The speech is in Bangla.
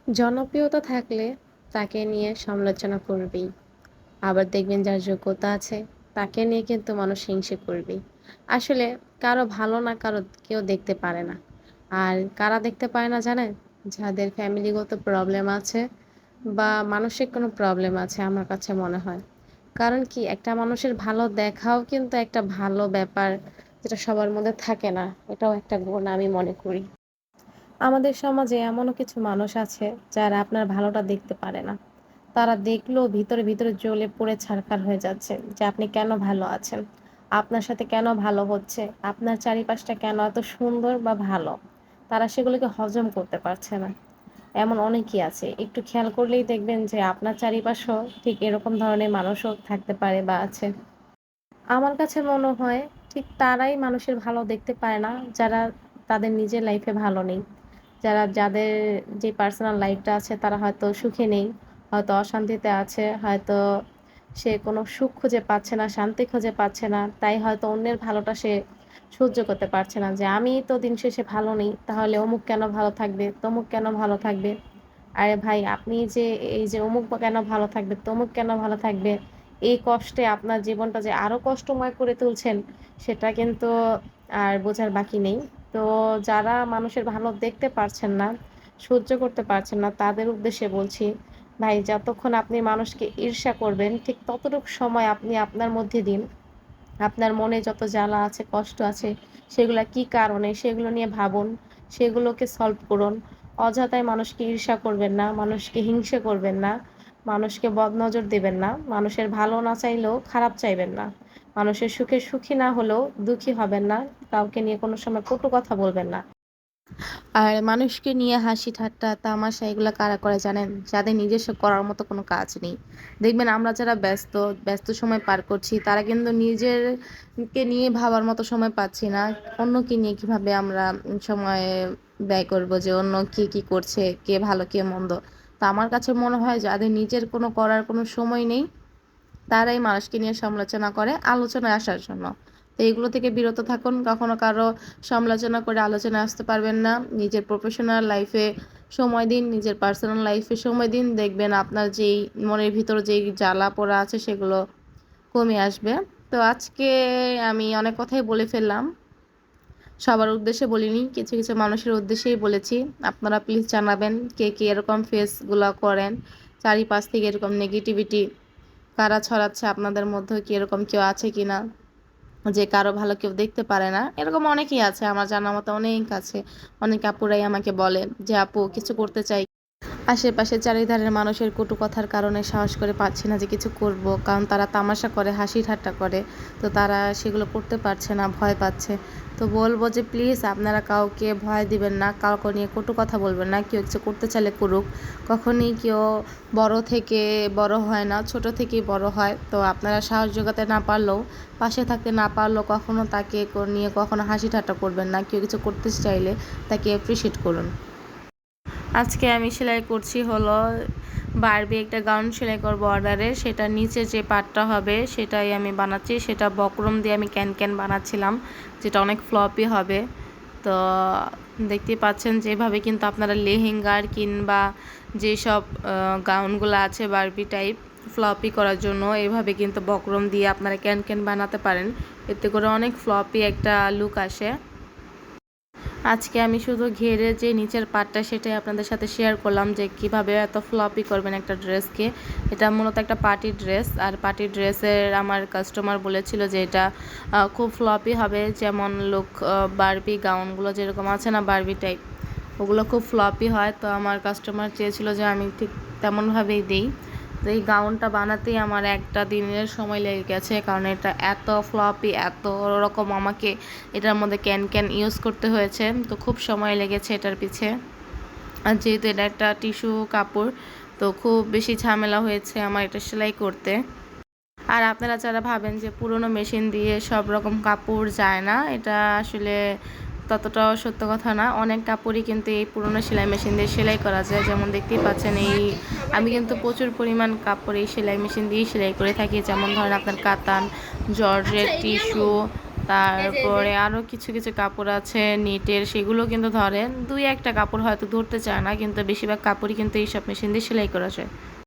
জনপ্রিয়তা থাকলে তাকে নিয়ে সমালোচনা করবেই। আবার দেখবেন যার যোগ্যতা আছে তাকে নিয়ে কিন্তু মানুষ হিংসে করবেই। আসলে কারো ভালো না কারো কেউ দেখতে পারে না। আর কারা দেখতে পায় না জানেন? যাদের ফ্যামিলিগত প্রবলেম আছে বা মানসিক কোনো প্রবলেম আছে আমার কাছে মনে হয়। কারণ কি একটা মানুষের ভালো দেখাও কিন্তু একটা ভালো ব্যাপার যেটা সবার মধ্যে থাকে না। এটাও একটা গুণ আমি মনে করি। আমাদের সমাজে এমনও কিছু মানুষ আছে যারা আপনার ভালোটা দেখতে পারে না। তারা দেখলেও ভিতরে, ভিতরে জ্বলে পুড়ে ছারখার হয়ে যাচ্ছে যে আপনি কেন ভালো আছেন? আপনার সাথে কেন ভালো হচ্ছে? আপনার চারিপাশটা কেন এত সুন্দর বা ভালো? তারা সেগুলোকে হজম করতে পারছে না। এমন অনেকেই আছে। একটু খেয়াল করলেই দেখবেন যে আপনার চারিপাশেও ঠিক এরকম ধরনের মানুষও থাকতে পারে বা আছে। আমার কাছে মনে হয় ঠিক তারাই মানুষের ভালো দেখতে পায় না যারা তাদের নিজের লাইফে ভালো নেই। যাদের যে পার্সোনাল লাইফটা আছে তারা হয়তো সুখে নেই, হয়তো অশান্তিতে আছে, হয়তো সে কোনো সুখ খুঁজে পাচ্ছে না, শান্তি খুঁজে পাচ্ছে না। তাই হয়তো অন্যের ভালোটা সে সহ্য করতে পারছে না যে আমি তো দিন শেষে ভালো নেই, তাহলে অমুক কেন ভালো থাকবে, তমুক কেন ভালো থাকবে। আরে ভাই আপনি যে এই যে অমুক বা কেন ভালো থাকবে, তমুক কেন ভালো থাকবে, এই কষ্টে আপনার জীবনটা যে আরো কষ্টময় করে তুলছেন সেটা কিন্তু আর বোঝার বাকি নেই। তো যারা মানুষের ভালো দেখতে পারছেন না, সহ্য করতে পারছেন না তাদের উদ্দেশ্যে বলছি, ভাই যতক্ষণ আপনি মানুষকে ঈর্ষা করবেন ঠিক ততটুকু সময় আপনি আপনার মধ্যে দিন। আপনার মনে যত জ্বালা আছে, কষ্ট আছে সেগুলা কি কারণে সেগুলো নিয়ে ভাবুন, সেগুলোকে সলভ করুন। অযথায় মানুষকে ঈর্ষা করবেন না, মানুষকে হিংসে করবেন না, মানুষকে বদনজর দিবেন না, মানুষের ভালো না চাইলেও খারাপ চাইবেন না। মানুষের সুখে সুখী না হলেও দুঃখী হবেন না, কাউকে নিয়ে কোনো সময় কটু কথা বলবেন না। আর মানুষকে নিয়ে হাসি ঠাট্টা তামাশা এগুলো কারা করে জানেন? যাদের নিজস্ব করার মতো কোনো কাজ নেই। দেখবেন আমরা যারা ব্যস্ত ব্যস্ত সময় পার করছি তারা কিন্তু নিজেরকে নিয়ে ভাবার মতো সময় পাচ্ছি না। অন্যকে নিয়ে কিভাবে আমরা সময় ব্যয় করব, যে অন্য কি কি করছে, কে ভালো কে মন্দ। তো আমার কাছে মনে হয় যাদের নিজের কোনো করার কোনো সময় নেই তারাই মানুষকে নিয়ে সমালোচনা করে আলোচনায় আসার জন্য। তো এগুলো থেকে বিরত থাকুন। কখনো কারো সমালোচনা করে আলোচনায় আসতে পারবেন না। নিজের প্রফেশনাল লাইফে সময় দিন, নিজের পার্সোনাল লাইফে সময় দিন। দেখবেন আপনার যেই মনের ভিতর যেই জ্বালা পোড়া আছে সেগুলো কমে আসবে। তো আজকে আমি অনেক কথাই বলে ফেললাম। সবার উদ্দেশ্যে বলিনি, কিছু কিছু মানুষের উদ্দেশ্যেই বলেছি। আপনারা প্লিজ জানাবেন কে কে এরকম ফেসগুলো করেন, চারিপাশ থেকে এরকম নেগেটিভিটি কারা ছড়াচ্ছে, আপনাদের মধ্যে কি এরকম কেউ আছে কিনা যে কারো ভালো কেউ দেখতে পারে না? এরকম অনেকেই আছে, আমার জানা মতো অনেক আছে। অনেক আপুরাই আমাকে বলে যে আপু কিছু করতে চাই, আশেপাশে চারিধারের মানুষের কটু কথার কারণে সাহস করে পাচ্ছি না যে কিছু করব, কারণ তারা তামাশা করে হাসি ঠাট্টা করে। তো তারা সেগুলো করতে পারছে না, ভয় পাচ্ছে। তো বলবো যে প্লিজ আপনারা কাউকে ভয় দিবেন না, কাউকে নিয়ে কটু কথা বলবেন না। কেউ কিছু করতে চাইলে করুক। কখনই কেউ বড় থেকে বড় হয় না, ছোট থেকেই বড় হয়। তো আপনারা সাহস জোগাতে না পারলেও, পাশে থাকতে না পারলেও কখনো তাকে নিয়ে কখনো হাসি ঠাট্টা করবেন না। কেউ কিছু করতে চাইলে তাকে অ্যাপ্রিসিয়েট করুন। আজকে আমি সেলাই করছি হলো বারবি একটা গাউন সেলাই করবো অর্ডারে। সেটা নিচে যে পার্টটা হবে সেটাই আমি বানাচ্ছি। সেটা বক্রম দিয়ে আমি ক্যান ক্যান বানাচ্ছিলাম, যেটা অনেক ফ্লপি হবে। তো দেখতেই পাচ্ছেন যেভাবে কিন্তু আপনারা লেহেঙ্গার কিংবা যেসব গাউনগুলো আছে বারবি টাইপ ফ্লপি করার জন্য এভাবে কিন্তু বক্রম দিয়ে আপনারা ক্যান ক্যান বানাতে পারেন। এতে করে অনেক ফ্লপি একটা লুক আসে। আজকে আমি শুধু ঘেরের যে নিচের পার্টটা সেটাই আপনাদের সাথে শেয়ার করলাম যে কিভাবে এত ফ্লপি করবেন একটা ড্রেসকে। এটা মূলত একটা পার্টি ড্রেস, আর পার্টি ড্রেসের আমার কাস্টমার বলেছিল যে এটা খুব ফ্লপি হবে, যেমন লুক বারবি গাউনগুলো যেরকম আছে না বারবি টাইপ, ওগুলো খুব ফ্লপি হয়। তো আমার কাস্টমার চেয়েছিল যে আমি ঠিক তেমনভাবেই দিই। তো এই গাউনটা বানাতেই আমার একটা দিনের সময় লেগে গেছে, কারণ এটা এত ফ্লপি, এত রকম আমাকে এটার মধ্যে ক্যান ক্যান ইউজ করতে হয়েছে। তো খুব সময় লেগেছে এটার পিছে। আর যেহেতু এটা একটা টিস্যু কাপড়, তো খুব বেশি ঝামেলা হয়েছে আমার এটা সেলাই করতে। আর আপনারা যারা ভাবেন যে পুরনো মেশিন দিয়ে সব রকম কাপড় যায় না, এটা আসলে ততটাও সত্য কথা না। অনেক কাপড়ই কিন্তু এই পুরনো সেলাই মেশিন দিয়ে সেলাই করা যায়। যেমন দেখতেই পাচ্ছেন আমি কিন্তু প্রচুর পরিমাণ কাপড় এই সেলাই মেশিন দিয়েই সেলাই করে থাকি। যেমন ধরেন আপনার কাতান, জর্জেট, টিস্যু, তারপরে আরও কিছু কিছু কাপড় আছে নিটের, সেগুলো কিন্তু ধরেন দুই একটা কাপড় হয়তো ধরতে চায় না, কিন্তু বেশিরভাগ কাপড়ই কিন্তু এইসব মেশিন দিয়ে সেলাই করা যায়।